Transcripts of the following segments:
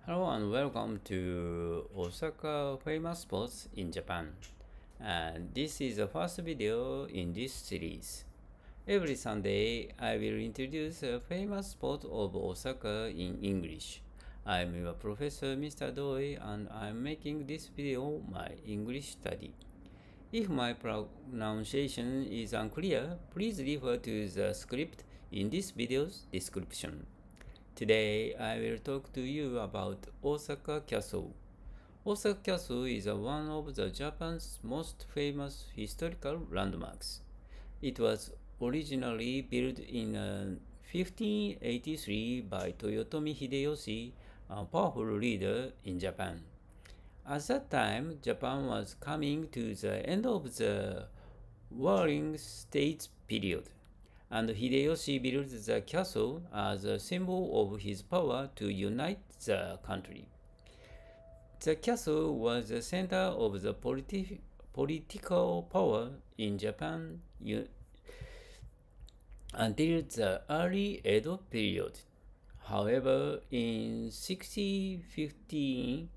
Hello and welcome to Osaka famous spots in Japan. And this is the first video in this series. Every Sunday, I will introduce a famous spot of Osaka in English. I'm your professor, Mr. Doi, and I'm making this video my English study. If my pronunciation is unclear, please refer to the script in this video's description. Today, I will talk to you about Osaka Castle. Osaka Castle is one of the Japan's most famous historical landmarks. It was originally built in 1583 by Toyotomi Hideyoshi, a powerful leader in Japan. At that time, Japan was coming to the end of the warring states period, and Hideyoshi built the castle as a symbol of his power to unite the country. The castle was the center of the political power in Japan until the early Edo period. However, in 1650,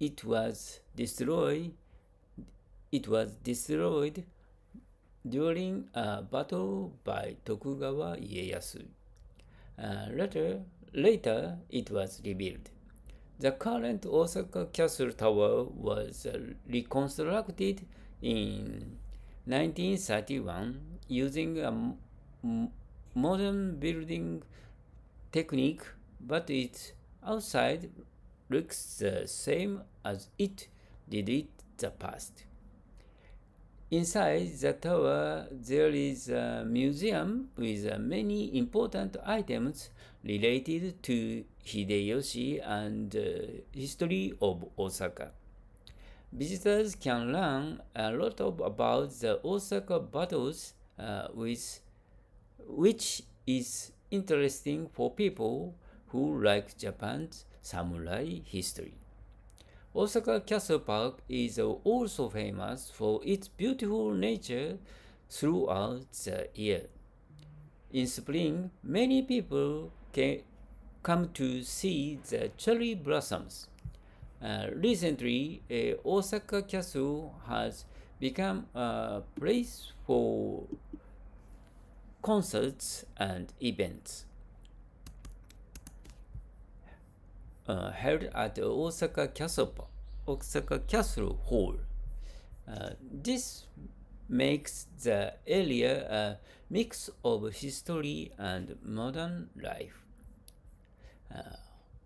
it was destroyed during a battle by Tokugawa Ieyasu. Later, it was rebuilt. The current Osaka Castle Tower was reconstructed in 1931 using a modern building technique, but its outside looks the same as it did in the past. Inside the tower, there is a museum with many important items related to Hideyoshi and the history of Osaka. Visitors can learn a lot about the Osaka battles, which is interesting for people who like Japan's samurai history. Osaka Castle Park is also famous for its beautiful nature throughout the year. In spring, many people come to see the cherry blossoms. Recently, Osaka Castle has become a place for concerts and events. Held at Osaka Castle Hall. This makes the area a mix of history and modern life.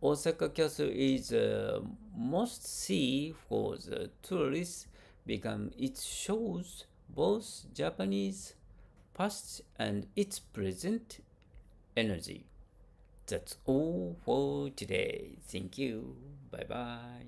Osaka Castle is a must-see for the tourists because it shows both Japanese past and its present energy. That's all for today. Thank you. Bye bye.